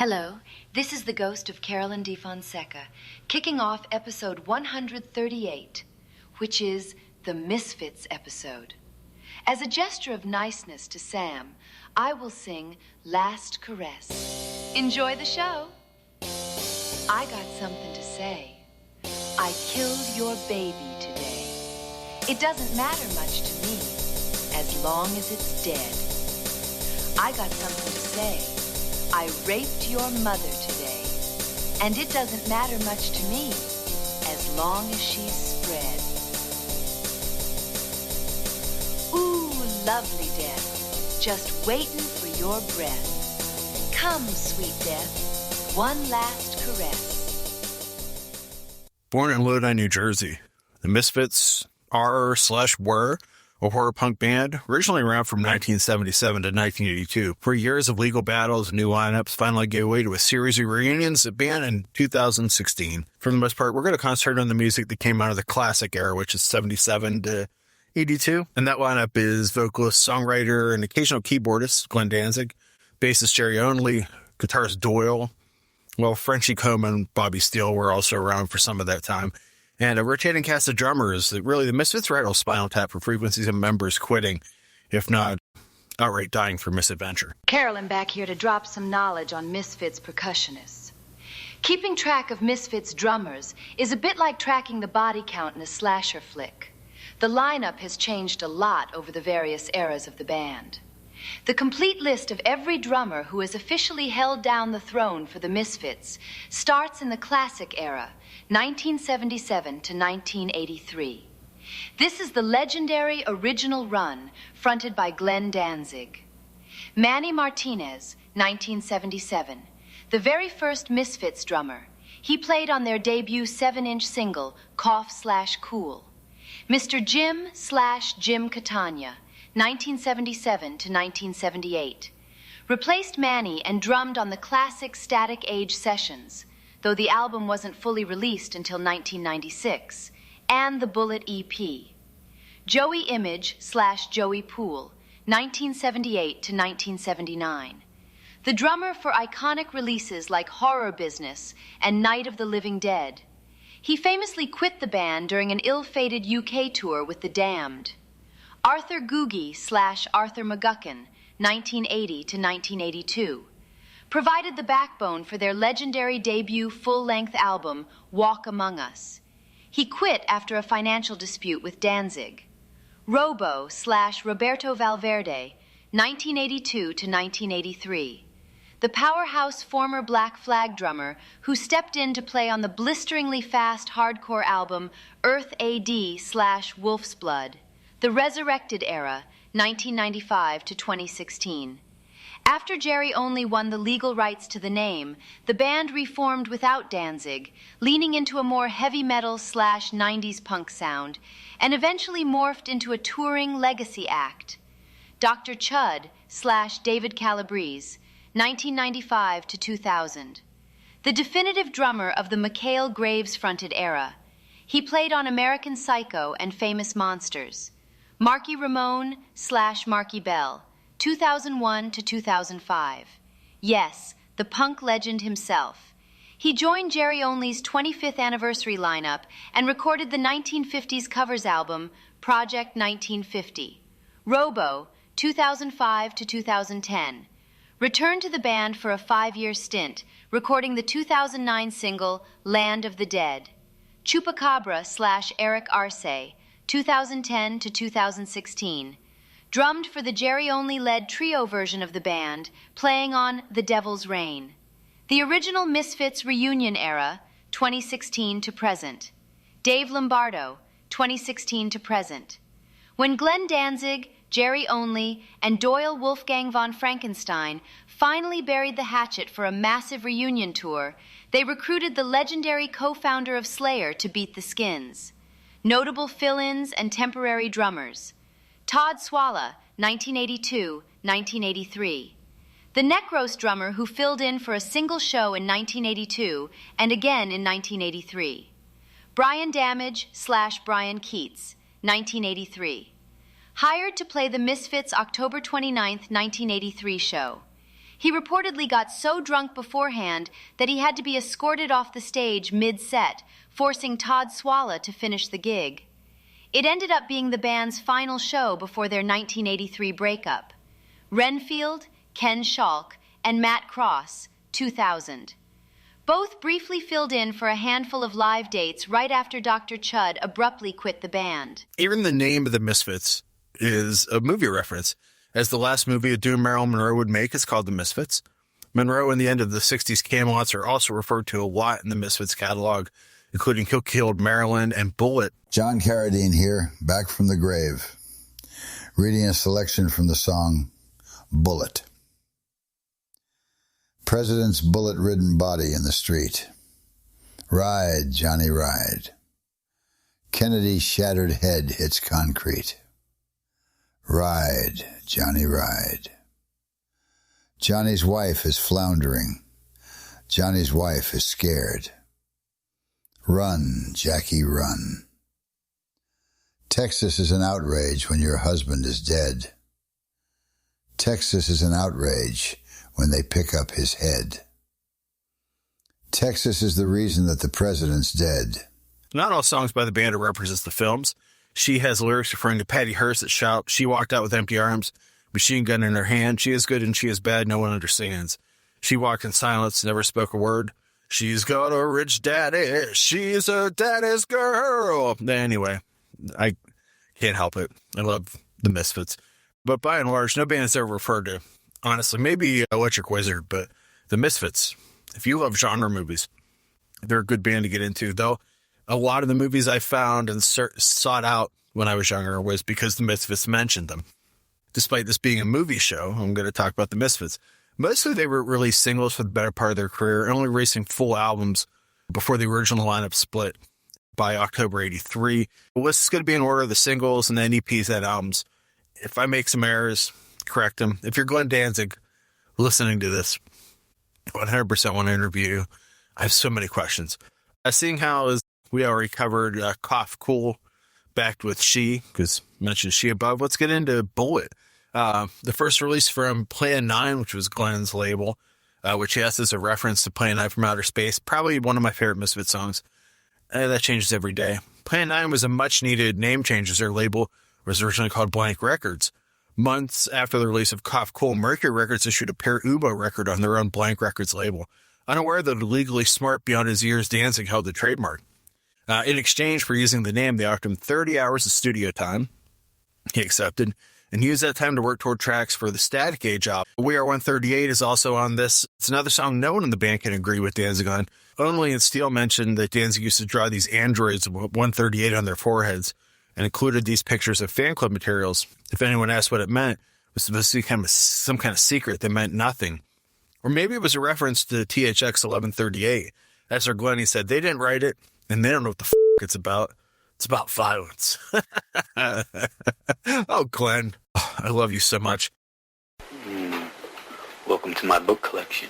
Hello, this is the ghost of Carolyn DeFonseca, kicking off episode 138, which is the Misfits episode. As a gesture of niceness to Sam, I will sing Last Caress. Enjoy the show. I got something to say. I killed your baby today. It doesn't matter much to me, as long as it's dead. I got something to say. I raped your mother today, and it doesn't matter much to me, as long as she's spread. Ooh, lovely death, just waiting for your breath. Come, sweet death, one last caress. Born in Lodi, New Jersey, the Misfits are/were a horror punk band, originally around from 1977 to 1982. For years of legal battles and new lineups, finally gave way to a series of reunions that began in 2016. For the most part, we're going to concentrate on the music that came out of the classic era, which is 77 to 82. And that lineup is vocalist, songwriter, and occasional keyboardist Glenn Danzig, bassist Jerry Only, guitarist Doyle. Well, Frenchie Coleman and Bobby Steele were also around for some of that time. And a rotating cast of drummers that really the Misfits rattle Spinal Tap for frequencies of members quitting, if not outright dying for misadventure. Carolyn back here to drop some knowledge on Misfits percussionists. Keeping track of Misfits drummers is a bit like tracking the body count in a slasher flick. The lineup has changed a lot over the various eras of the band. The complete list of every drummer who has officially held down the throne for the Misfits starts in the classic era, 1977 to 1983. This is the legendary original run fronted by Glenn Danzig. Manny Martinez, 1977, the very first Misfits drummer. He played on their debut 7-inch single, Cough/Cool. Mr. Jim Catania, 1977 to 1978. Replaced Manny and drummed on the classic Static Age sessions, though the album wasn't fully released until 1996, and the Bullet EP. Joey Image/Joey Poole, 1978 to 1979. The drummer for iconic releases like Horror Business and Night of the Living Dead. He famously quit the band during an ill-fated UK tour with The Damned. Arthur Googie/Arthur McGuckin, 1980 to 1982, provided the backbone for their legendary debut full-length album, Walk Among Us. He quit after a financial dispute with Danzig. Robo/Roberto Valverde, 1982 to 1983. The powerhouse former Black Flag drummer who stepped in to play on the blisteringly fast hardcore album Earth AD/Wolf's Blood. The Resurrected Era, 1995 to 2016. After Jerry Only won the legal rights to the name, the band reformed without Danzig, leaning into a more heavy metal/90s punk sound, and eventually morphed into a touring legacy act. Dr. Chud/David Calabrese, 1995 to 2000. The definitive drummer of the Mikhail Graves-fronted era. He played on American Psycho and Famous Monsters. Marky Ramone/Marky Bell, 2001 to 2005. Yes, the punk legend himself. He joined Jerry Only's 25th anniversary lineup and recorded the 1950s covers album, Project 1950. Robo, 2005 to 2010. Returned to the band for a 5-year stint, recording the 2009 single, Land of the Dead. Chupacabra/Eric Arce, 2010 to 2016. Drummed for the Jerry Only-led trio version of the band, playing on The Devil's Reign. The original Misfits reunion era, 2016 to present. Dave Lombardo, 2016 to present. When Glenn Danzig, Jerry Only, and Doyle Wolfgang von Frankenstein finally buried the hatchet for a massive reunion tour, they recruited the legendary co-founder of Slayer to beat the Skins. Notable fill-ins and temporary drummers. Todd Swalla, 1982-1983. The Necros drummer who filled in for a single show in 1982 and again in 1983. Brian Damage/Brian Keats, 1983. Hired to play the Misfits' October 29, 1983 show. He reportedly got so drunk beforehand that he had to be escorted off the stage mid-set, forcing Todd Swalla to finish the gig. It ended up being the band's final show before their 1983 breakup. Renfield, Ken Schalk, and Matt Cross, 2000. Both briefly filled in for a handful of live dates right after Dr. Chud abruptly quit the band. Even the name of the Misfits is a movie reference, as the last movie a doomed Marilyn Monroe would make is called The Misfits. Monroe and the end of the 60s Camelots are also referred to a lot in the Misfits catalog, including Who Killed Marilyn and Bullet. John Carradine here, back from the grave, reading a selection from the song Bullet. President's bullet-ridden body in the street. Ride, Johnny, ride. Kennedy's shattered head hits concrete. Ride, Johnny, ride. Johnny's wife is floundering. Johnny's wife is scared. Run, Jackie, run. Texas is an outrage when your husband is dead. Texas is an outrage when they pick up his head. Texas is the reason that the president's dead. Not all songs by the band are references to films. She has lyrics referring to Patty Hearst that shout, "She walked out with empty arms, machine gun in her hand. She is good and she is bad, no one understands. She walked in silence, never spoke a word. She's got a rich daddy. She's a daddy's girl." Anyway, I can't help it. I love the Misfits. But by and large, no band is ever referred to. Honestly, maybe Electric Wizard, but the Misfits, if you love genre movies, they're a good band to get into. Though a lot of the movies I found and sought out when I was younger was because the Misfits mentioned them. Despite this being a movie show, I'm going to talk about the Misfits. Mostly they were released singles for the better part of their career, only releasing full albums before the original lineup split by October 83. The list is going to be in order of the singles and then EPs and albums. If I make some errors, correct them. If you're Glenn Danzig listening to this, 100% want to interview you. I have so many questions. Seeing how, as we already covered, Cough Cool, backed with She, because mentioned She above, let's get into Bullet. The first release from Plan 9, which was Glenn's label, which he has as a reference to Plan 9 from Outer Space, probably one of my favorite Misfit songs. That changes every day. Plan 9 was a much-needed name change, as their label was originally called Blank Records. Months after the release of Cough Cool, Mercury Records issued a Per Ubo record on their own Blank Records label. Unaware that illegally smart beyond his years, Danzig held the trademark. In exchange for using the name, they offered him 30 hours of studio time. He accepted, and used that time to work toward tracks for the Static Age album. We Are 138 is also on this. It's another song no one in the band can agree with Danzig on. Only and Steele mentioned that Danzig used to draw these androids of 138 on their foreheads and included these pictures of fan club materials. If anyone asked what it meant, it was supposed to be some kind of secret that meant nothing. Or maybe it was a reference to THX 1138. As for Glenn, he said they didn't write it, and they don't know what the f*** it's about. It's about violence. Oh, Glenn, I love you so much. Welcome to my book collection.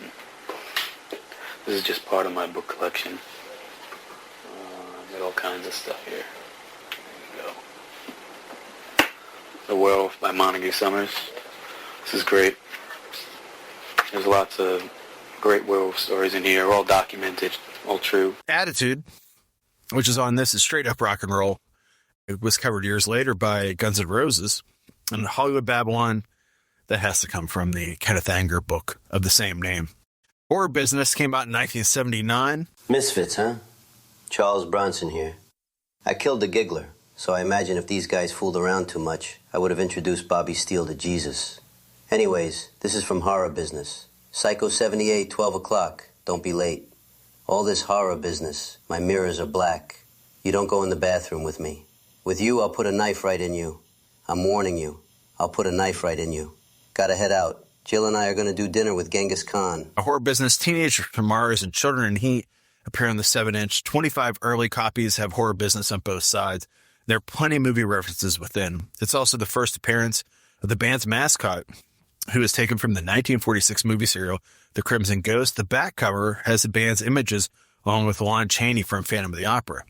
This is just part of my book collection. I've got all kinds of stuff here. There you go. The Werewolf by Montague Summers. This is great. There's lots of great werewolf stories in here, all documented, all true. Attitude, which is on this, is straight up rock and roll. It was covered years later by Guns N' Roses. And Hollywood Babylon, that has to come from the Kenneth Anger book of the same name. Horror Business came out in 1979. Misfits, huh? Charles Bronson here. I killed the giggler, so I imagine if these guys fooled around too much, I would have introduced Bobby Steele to Jesus. Anyways, this is from Horror Business. Psycho 78, 12 o'clock. Don't be late. All this horror business. My mirrors are black. You don't go in the bathroom with me. With you, I'll put a knife right in you. I'm warning you. I'll put a knife right in you. Gotta head out. Jill and I are going to do dinner with Genghis Khan. A Horror Business, Teenagers from Mars, and Children in Heat appear on the 7-inch. 25 early copies have Horror Business on both sides. There are plenty of movie references within. It's also the first appearance of the band's mascot, who is taken from the 1946 movie serial The Crimson Ghost. The back cover has the band's images along with Lon Chaney from Phantom of the Opera.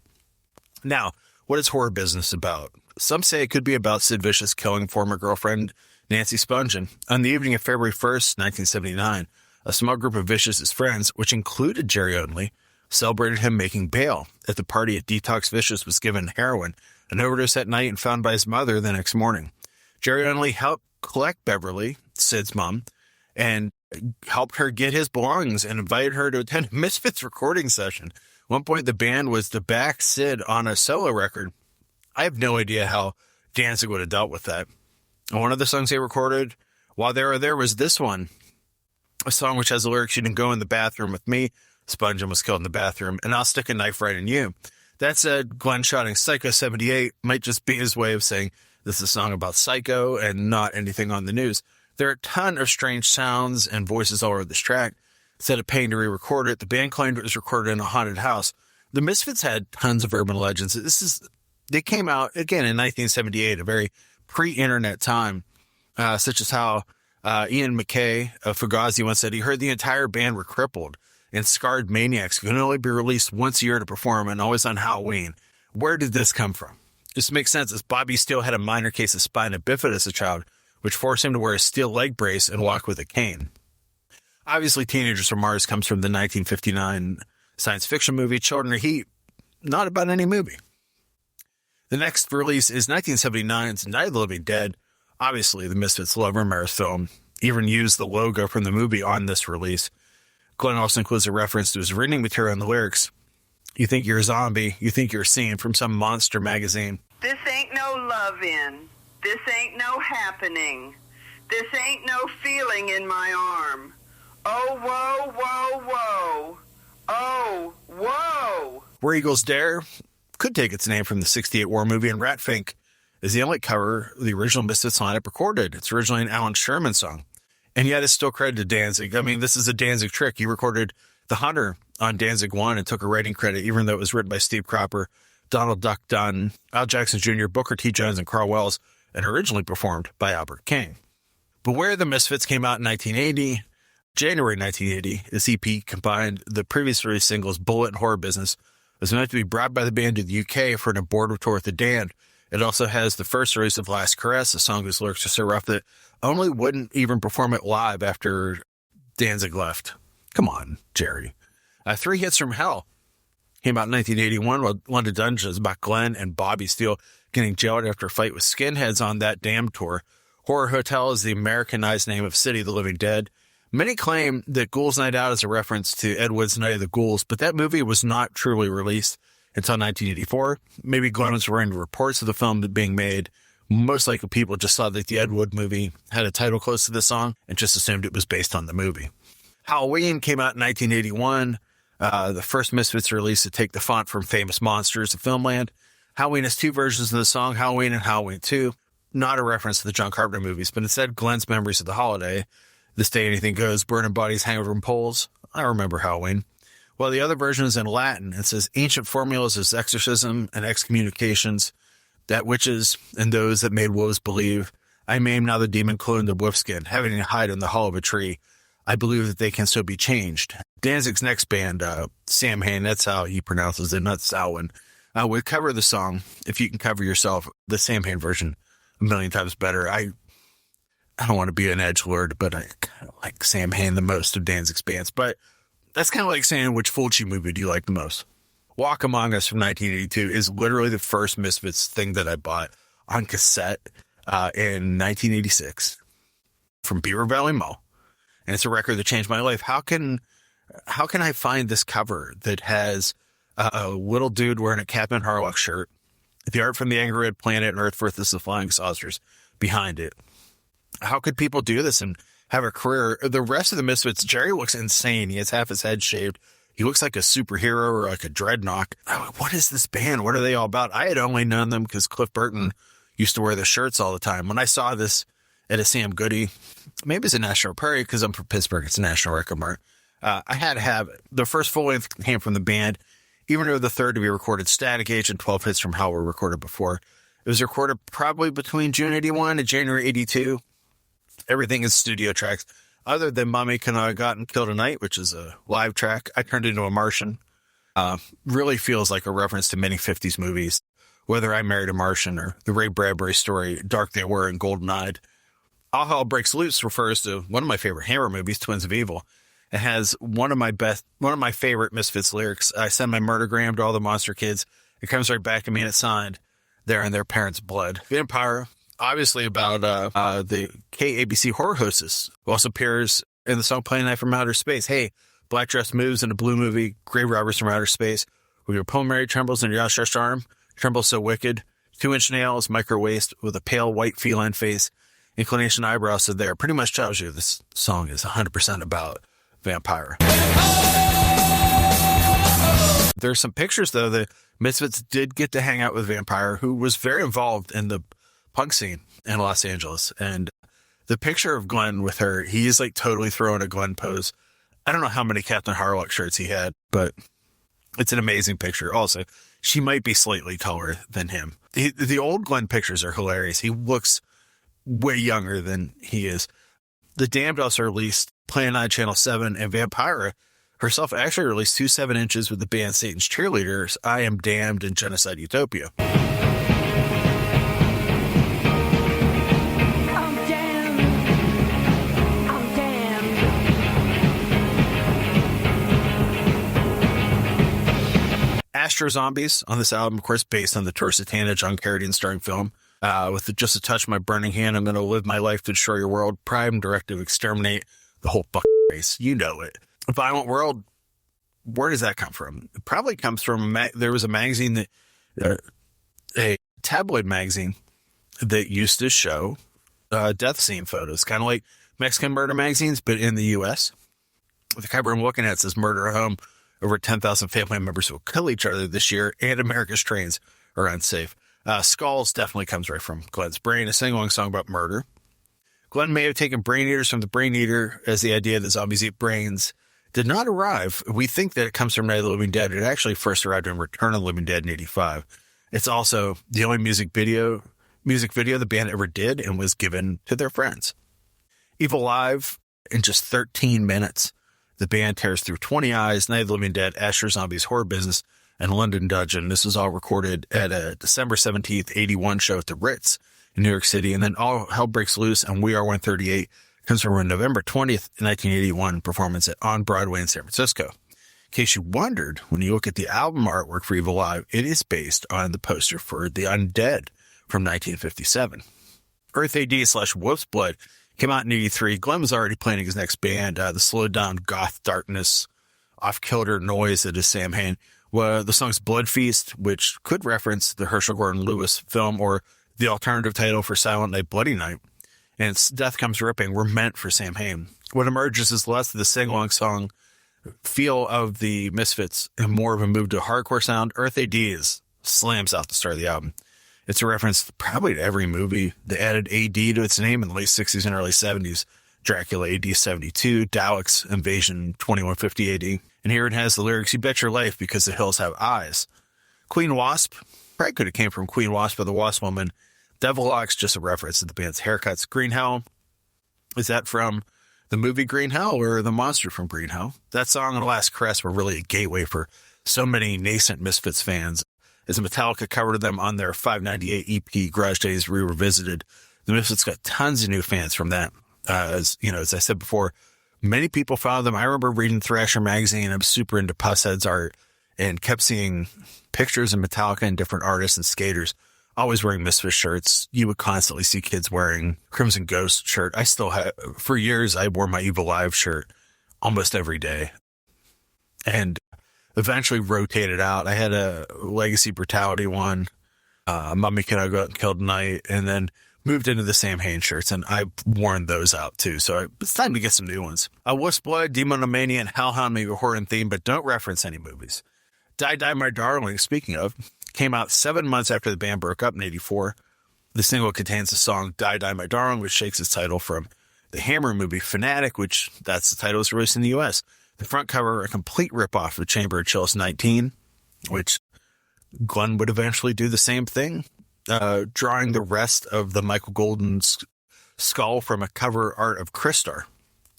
Now, what is Horror Business about? Some say it could be about Sid Vicious killing former girlfriend Nancy Spungen. On the evening of February 1st, 1979, a small group of Vicious's friends, which included Jerry Only, celebrated him making bail. At the party at Detox, Vicious was given heroin, an overdose that night, and found by his mother the next morning. Jerry Only helped collect Beverly, Sid's mom, and helped her get his belongings and invited her to attend a Misfits recording session. At one point, the band was to back Sid on a solo record. I have no idea how Danzig would have dealt with that. And one of the songs they recorded while they were there was this one, a song which has the lyrics, "You didn't go in the bathroom with me, Spungen was killed in the bathroom, and I'll stick a knife right in you." That said, Glenn shouting Psycho 78 might just be his way of saying this is a song about Psycho and not anything on the news. There are a ton of strange sounds and voices all over this track. Instead of paying to re-record it, the band claimed it was recorded in a haunted house. The Misfits had tons of urban legends. They came out, again, in 1978, a very pre-internet time, such as how Ian MacKaye of Fugazi once said he heard the entire band were crippled and scarred maniacs who can only be released once a year to perform and always on Halloween. Where did this come from? This makes sense, as Bobby Steele had a minor case of spina bifida as a child, which forced him to wear a steel leg brace and walk with a cane. Obviously, Teenagers from Mars comes from the 1959 science fiction movie Children of Heat, not about any movie. The next release is 1979's Night of the Living Dead. Obviously, the Misfits love Romero's film, even used the logo from the movie on this release. Glenn also includes a reference to his reading material in the lyrics. "You think you're a zombie, you think you're a scene from some monster magazine." This ain't no lovin'. This ain't no happening. This ain't no feeling in my arm. Oh, whoa, whoa, whoa. Oh, whoa. Where Eagles Dare could take its name from the 68 war movie, and Ratfink is the only cover the original Misfits lineup recorded. It's originally an Alan Sherman song, and yet it's still credited to Danzig. I mean, this is a Danzig trick. He recorded The Hunter on Danzig 1 and took a writing credit, even though it was written by Steve Cropper, Donald Duck Dunn, Al Jackson Jr., Booker T. Jones, and Carl Wells, and originally performed by Albert King. Beware the Misfits came out in 1980. January 1980, this EP combined the previous release singles Bullet and Horror Business. It was meant to be brought by the band to the UK for an abortive tour with the Damned. It also has the first release of Last Caress, a song whose lyrics are so rough that Only wouldn't even perform it live after Danzig left. Come on, Jerry. 3 Hits from Hell came out in 1981, while London Dungeon is about Glenn and Bobby Steele getting jailed after a fight with skinheads on that Damned tour. Horror Hotel is the Americanized name of City of the Living Dead. Many claim that Ghouls Night Out is a reference to Ed Wood's Night of the Ghouls, but that movie was not truly released until 1984. Maybe Glenn was reading reports of the film being made. Most likely people just saw that the Ed Wood movie had a title close to the song and just assumed it was based on the movie. Halloween came out in 1981, the first Misfits release to take the font from Famous Monsters of Filmland. Halloween has 2 versions of the song, Halloween and Halloween 2. Not a reference to the John Carpenter movies, but instead Glenn's memories of the holiday. This Day Anything Goes, Burning Bodies Hang Over Poles. I remember Halloween. Well, the other version is in Latin. It says, ancient formulas of exorcism and excommunications, that witches and those that made wolves believe. I maim now the demon clothed in wolfskin, having to hide in the hollow of a tree. I believe that they can still be changed. Danzig's next band, Sam Hain, that's how he pronounces it, not Samhain, would cover the song, If You Can Cover Yourself, the Sam Hain version, a million times better. I don't want to be an edgelord, but I kind of like Sam Hain the most of Danzig's bands. But that's kind of like saying, which Fulci movie do you like the most? Walk Among Us from 1982 is literally the first Misfits thing that I bought on cassette in 1986 from Beaver Valley Mall. And it's a record that changed my life. How can I find this cover that has a little dude wearing a Captain Harlock shirt, the art from the Angry Red Planet and Earth versus the Flying Saucers behind it? How could people do this and have a career? The rest of the Misfits, Jerry looks insane. He has half his head shaved. He looks like a superhero or like a dreadnought. What is this band? What are they all about? I had only known them because Cliff Burton used to wear the shirts all the time. When I saw this at a Sam Goody, maybe it's a National Prairie because I'm from Pittsburgh. It's a National Record Mart. I had to have it. The first full length came from the band, even though the third to be recorded, Static Age and 12 Hits from Hell were recorded before. It was recorded probably between June 81 and January 82. Everything is studio tracks. Other than Mommy Can I Got and Kill Tonight, which is a live track, I Turned Into a Martian. Really feels like a reference to many 50s movies, whether I Married a Martian or the Ray Bradbury story, Dark They Were and Golden Eyed. All Hell Breaks Loose refers to one of my favorite Hammer movies, Twins of Evil. It has one of my favorite Misfits lyrics. I send my murdergram to all the monster kids. It comes right back to me and it's signed there in their parents' blood. Vampire, obviously about the KABC horror hostess, who also appears in the song Playing Night from Outer Space. Hey, black dress moves in a blue movie, grave robbers from outer space. With your pulmonary trembles and your outstretched arm, trembles so wicked. 2-inch nails, micro waist with a pale white feline face. Inclination eyebrows. So there pretty much tells you this song is 100% about Vampire. There's some pictures, though. The Misfits did get to hang out with Vampire, who was very involved in the punk scene in Los Angeles. And the picture of Glenn with her, he is like totally throwing a Glenn pose. I don't know how many Captain Harlock shirts he had, but it's an amazing picture. Also, she might be slightly taller than him. The old Glenn pictures are hilarious. He looks way younger than he is. The Damned also released Plan 9 Channel 7, and Vampira herself actually released 2 7-inches with the band Satan's Cheerleaders, I Am Damned and Genocide Utopia. Astro Zombies on this album, of course, based on the Tour Satana John Carradine starring film. With Just a Touch of My Burning Hand, I'm going to live my life to destroy your world. Prime Directive, exterminate the whole fucking race. You know it. Violent World, where does that come from? It probably comes from, there was a magazine that, a tabloid magazine that used to show death scene photos, kind of like Mexican murder magazines, but in the U.S. The cover I'm looking at says Murder at Home. Over 10,000 family members will kill each other this year, and America's trains are unsafe. Skulls definitely comes right from Glenn's brain, a sing-along song about murder. Glenn may have taken Brain Eaters from the Brain Eater, as the idea that zombies eat brains did not arrive. We think that it comes from Night of the Living Dead. It actually first arrived in Return of the Living Dead in 1985. It's also the only music video the band ever did and was given to their friends. Evil Live, in just 13 minutes, the band tears through 20 Eyes, Night of the Living Dead, Astro Zombies, Horror Business, and London Dungeon. This was all recorded at a December 17th, 81 show at the Ritz in New York City. And then All Hell Breaks Loose and We Are 138 comes from a November 20th, 1981 performance at On Broadway in San Francisco. In case you wondered, when you look at the album artwork for Evil Live, it is based on the poster for The Undead from 1957. Earth AD / Wolf's Blood came out in 83. Glenn was already planning his next band, the slowed down goth darkness, off-kilter noise that is Sam Hain. Well, the song's Blood Feast, which could reference the Herschel Gordon Lewis film or the alternative title for Silent Night, Bloody Night, and it's Death Comes Ripping were meant for Sam Hain. What emerges is less of the sing-along song feel of the Misfits and more of a move to a hardcore sound. Earth AD slams out the start of the album. It's a reference probably to every movie that added AD to its name in the late 60s and early 70s. Dracula AD 72, Daleks Invasion 2150 AD. And here it has the lyrics, you bet your life because the hills have eyes. Queen Wasp, probably could have came from Queen Wasp or the Wasp Woman. Devil Locks, just a reference to the band's haircuts. Green Hell, is that from the movie Green Hell or the monster from Green Hell? That song and The Last Caress were really a gateway for so many nascent Misfits fans. As Metallica covered them on their 598 EP Garage Days Revisited, the Misfits got tons of new fans from that. As you know, as I said before, many people followed them. I remember reading Thrasher magazine. I'm super into Pusshead's art and kept seeing pictures of Metallica and different artists and skaters always wearing Misfits shirts. You would constantly see kids wearing Crimson Ghost shirt. I still have, for years, I wore my Evil Live shirt almost every day and eventually rotated out. I had a Legacy Brutality one, Mummy Can I Go Out and Kill Tonight, and then moved into the Sam Hain shirts, and I've worn those out too. So it's time to get some new ones. Wolf's Blood, Demonomania, and Hellhound may be horror and theme, but don't reference any movies. Die Die My Darling, speaking of, came out 7 months after the band broke up in 84. The single contains the song Die Die My Darling, which takes its title from the Hammer movie Fanatic, which that's the title was released in the U.S. The front cover, a complete ripoff of Chamber of Chills 19, which Glenn would eventually do the same thing, drawing the rest of the Michael Golden's skull from a cover art of Crystar.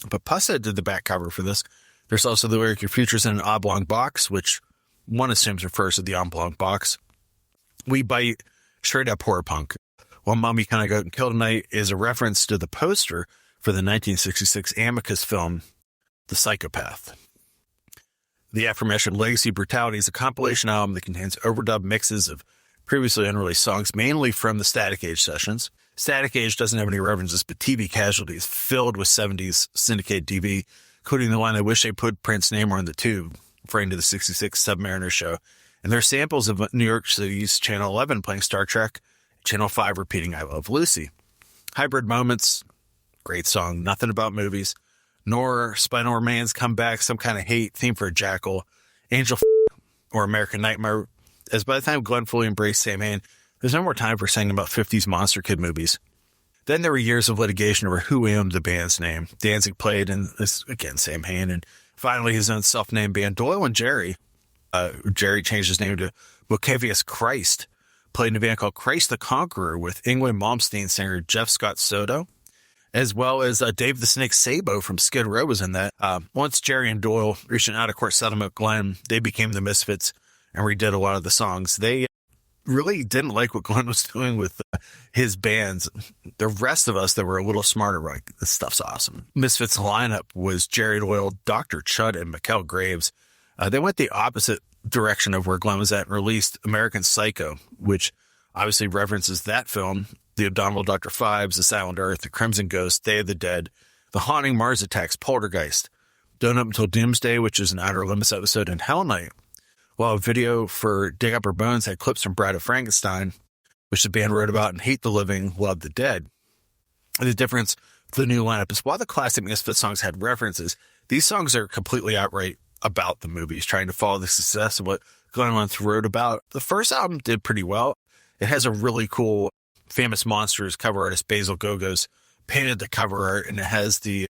But Pushead did the back cover for this. There's also the lyric, Your Future's in an Oblong Box, which one assumes refers to the oblong box. We bite straight up horror punk. while Mommy Can I Go Out and Kill Tonight is a reference to the poster for the 1966 Amicus film, The Psychopath. The aforementioned Legacy Brutality is a compilation album that contains overdub mixes of previously unreleased songs, mainly from the Static Age sessions. Static Age doesn't have any references, but TV Casualty is filled with 70s syndicated TV, including the line, I wish they put Prince's name on the tube, referring to the 66 Submariner show. And there are samples of New York City's Channel 11 playing Star Trek, Channel 5 repeating I Love Lucy. Hybrid Moments, great song, nothing about movies. Nor Spinal Remains, Come Back, Some Kind of Hate, Theme for a Jackal, Angel or American Nightmare. As by the time Glenn fully embraced Sam Hain, there's no more time for singing about 50s monster kid movies. Then there were years of litigation over who owned the band's name. Danzig played in this, again, Sam Hain, and finally his own self-named band, Doyle and Jerry. Jerry changed his name to Bocavius Christ, played in a band called Christ the Conqueror with Ingrid Malmsteen singer Jeff Scott Soto, as well as Dave the Snake Sabo from Skid Row was in that. Once Jerry and Doyle reached an out-of-court settlement with Glenn, they became the Misfits and redid a lot of the songs. They really didn't like what Glenn was doing with his bands. The rest of us that were a little smarter were like, this stuff's awesome. Misfits lineup was Jerry Doyle, Dr. Chud, and Mikkel Graves. They went the opposite direction of where Glenn was at and released American Psycho, which obviously references that film, The Abominable Dr. Phibes, The Silent Earth, The Crimson Ghost, Day of the Dead, The Haunting, Mars Attacks, Poltergeist, Don't Up Until Doomsday, which is an Outer Limits episode, and Hell Night. While a video for Dig Up Her Bones had clips from Bride of Frankenstein, which the band wrote about, and Hate the Living, Love the Dead. The difference with the new lineup is while the classic Misfits songs had references, these songs are completely outright about the movies, trying to follow the success of what Glenn Lentz wrote about. The first album did pretty well. It has a really cool Famous Monsters cover artist Basil Gogos painted the cover art, and it has the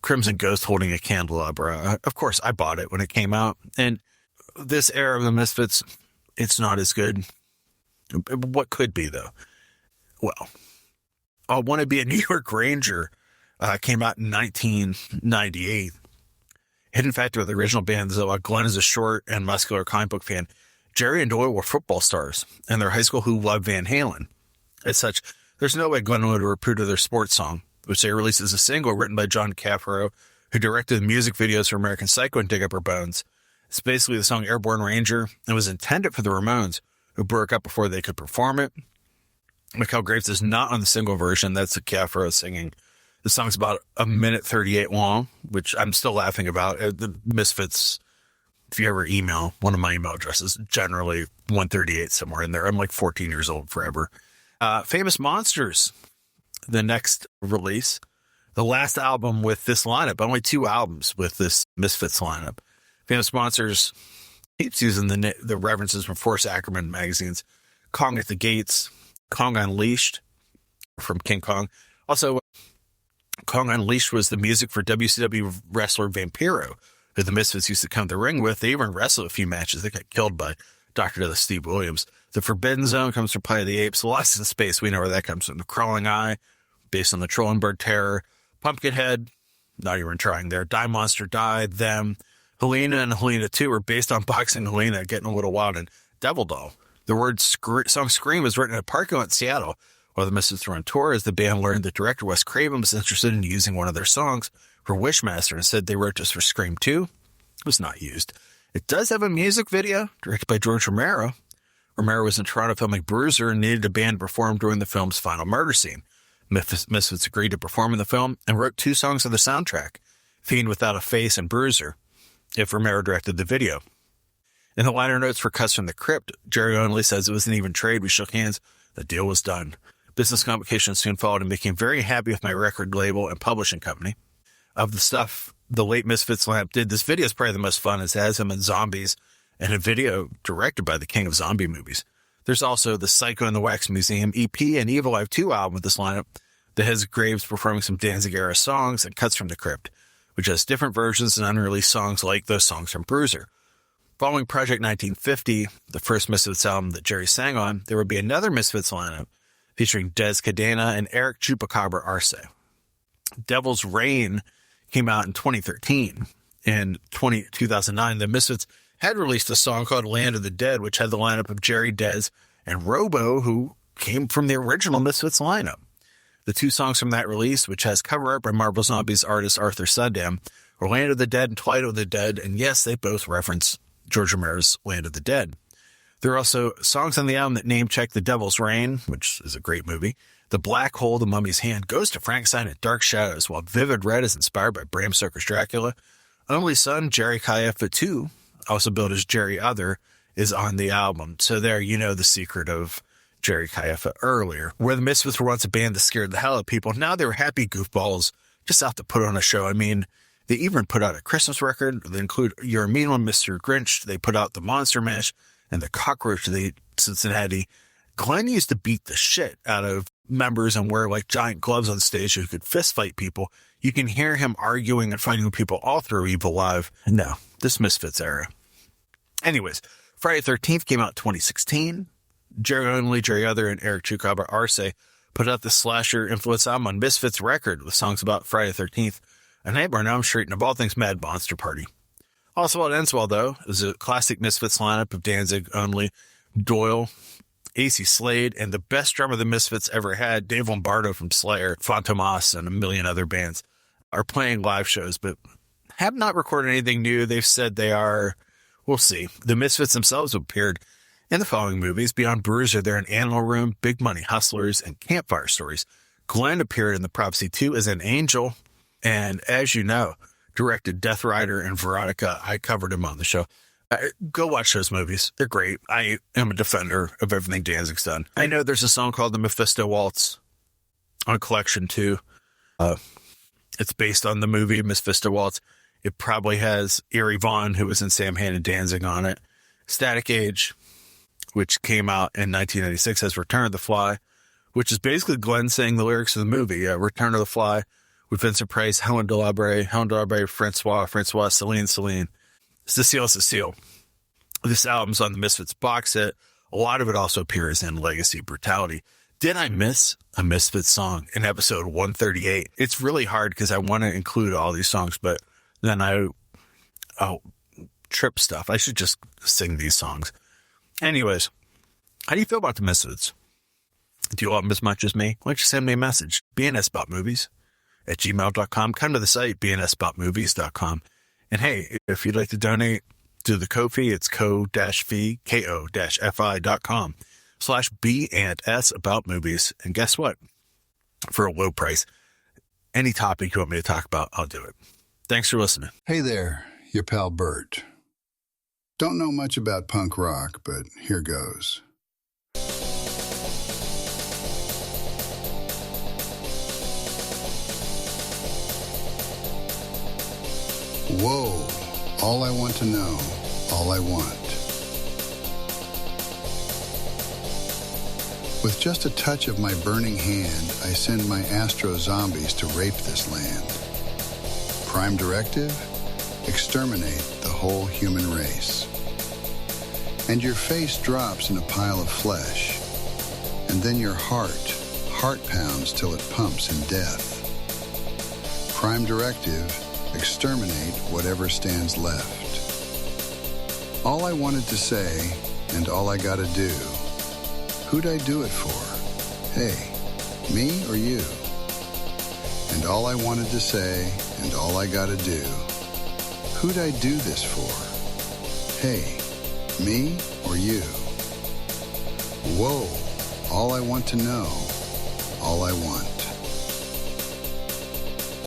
Crimson Ghost holding a candelabra. Of course, I bought it when it came out. And this era of the Misfits, it's not as good. What could be, though? Well, I Want to Be a New York Ranger came out in 1998. Hidden fact of the original band is that Glenn is a short and muscular comic book fan. Jerry and Doyle were football stars in their high school who loved Van Halen. As such, there's no way Glenn would have approved their sports song, which they released as a single written by John Cafaro, who directed the music videos for American Psycho and Dig Up Her Bones. It's basically the song Airborne Ranger and was intended for the Ramones, who broke up before they could perform it. Mikkel Graves is not on the single version. That's the Cafaro singing. The song's about 1:38 long, which I'm still laughing about. The Misfits, if you ever email, one of my email addresses, generally 1:38 somewhere in there. I'm like 14 years old forever. Famous Monsters, the next release, the last album with this lineup, only 2 albums with this Misfits lineup. Famous Monsters keeps using the references from Forrest Ackerman magazines. Kong at the Gates, Kong Unleashed from King Kong. Also, Kong Unleashed was the music for WCW wrestler Vampiro, who the Misfits used to come to the ring with. They even wrestled a few matches. They got killed by Dr. Death Steve Williams. The Forbidden Zone comes from Planet of the Apes. Lost in Space, we know where that comes from. The Crawling Eye, based on the Trollenberg Terror. Pumpkinhead, not even trying there. Die Monster Die, Them. Helena and Helena 2 were based on Boxing Helena, Getting a Little Wild, and Devil Doll. The word song Scream was written in a parking lot in Seattle while the Misfits were on tour, as the band learned that director Wes Craven was interested in using one of their songs for Wishmaster and said they wrote this for Scream 2. It was not used. It does have a music video directed by George Romero. Romero was in Toronto filming Bruiser and needed a band to perform during the film's final murder scene. Misfits agreed to perform in the film and wrote 2 songs on the soundtrack, Fiend Without a Face and Bruiser, if Romero directed the video. In the liner notes for Cuts from the Crypt, Jerry only says it was an even trade. We shook hands. The deal was done. Business complications soon followed and became very happy with my record label and publishing company. Of the stuff the late Misfits lineup did, this video is probably the most fun. It has him in Zombies and a video directed by the king of zombie movies. There's also the Psycho and the Wax Museum EP and Evil Live 2 album with this lineup that has Graves performing some Danzig-era songs and Cuts from the Crypt, which has different versions and unreleased songs like those songs from Bruiser. Following Project 1950, the first Misfits album that Jerry sang on, there would be another Misfits lineup featuring Des Cadena and Eric Chupacabra Arce. Devil's Reign came out in 2013. In 2009, the Misfits had released a song called Land of the Dead, which had the lineup of Jerry, Dez, and Robo, who came from the original Misfits lineup. The two songs from that release, which has cover art by Marble Zombies artist Arthur Sundam, are Land of the Dead and Twilight of the Dead, and yes, they both reference George Romero's Land of the Dead. There are also songs on the album that name-check The Devil's Rain, which is a great movie, The Black Hole, The Mummy's Hand, Ghost of Frankenstein, and Dark Shadows, while Vivid Red is inspired by Bram Stoker's Dracula. Only son, Jerry Caiafa II, also billed as Jerry Other, is on the album. So there you know the secret of Jerry Caiafa earlier. Where the Misfits were once a band that scared the hell out of people, now they were happy goofballs just out to put on a show. I mean, they even put out a Christmas record. They include You're a Mean One, Mr. Grinch. They put out the Monster Mash and the Cockroach of Cincinnati. Glenn used to beat the shit out of members and wear like giant gloves on stage who could fist fight people. You can hear him arguing and fighting with people all through Evil Live. No, this Misfits era. Anyways, Friday the 13th came out in 2016. Jerry Only, Jerry Other, and Eric Chukaba Arce put out the slasher influence album on Misfits record with songs about Friday the 13th, A Nightmare on Elm Street, and Above Things Mad Monster Party. Also, it ends well, though. It was a classic Misfits lineup of Danzig, Only, Doyle, AC Slade, and the best drummer the Misfits ever had, Dave Lombardo from Slayer, Fantomas, and a million other bands, are playing live shows, but have not recorded anything new. They've said they are, we'll see. The Misfits themselves appeared in the following movies: Beyond Bruiser, They're in Animal Room, Big Money Hustlers, and Campfire Stories. Glenn appeared in The Prophecy 2 as an angel, and as you know, directed Death Rider and Veronica. I covered him on the show. Go watch those movies. They're great. I am a defender of everything Danzig's done. I know there's a song called The Mephisto Waltz on Collection 2. It's based on the movie Mephisto Waltz. It probably has Erie Vaughn, who was in Sam Hain and Danzig, on it. Static Age, which came out in 1996, has Return of the Fly, which is basically Glenn saying the lyrics of the movie. Return of the Fly with Vincent Price, Helen Delabre, Francois, Celine. Cecile. This album's on the Misfits box set. A lot of it also appears in Legacy Brutality. Did I miss a Misfits song in episode 138? It's really hard because I want to include all these songs, but then I'll trip stuff. I should just sing these songs. Anyways, how do you feel about the Misfits? Do you love them as much as me? Why don't you send me a message? bnsaboutmovies@gmail.com. Come to the site, bnsaboutmovies.com. And hey, if you'd like to donate to the Ko-fi, it's ko-fi.com/B&S-about-movies. And guess what? For a low price, any topic you want me to talk about, I'll do it. Thanks for listening. Hey there, your pal Bert. Don't know much about punk rock, but here goes. Whoa, all I want to know, all I want. With just a touch of my burning hand, I send my astro zombies to rape this land. Prime directive? Exterminate the whole human race. And your face drops in a pile of flesh. And then your heart pounds till it pumps in death. Prime directive, exterminate whatever stands left. All I wanted to say, and all I gotta do. Who'd I do it for? Hey, me or you? And all I wanted to say, and all I gotta do. Who'd I do this for? Hey, me or you? Whoa, all I want to know, all I want.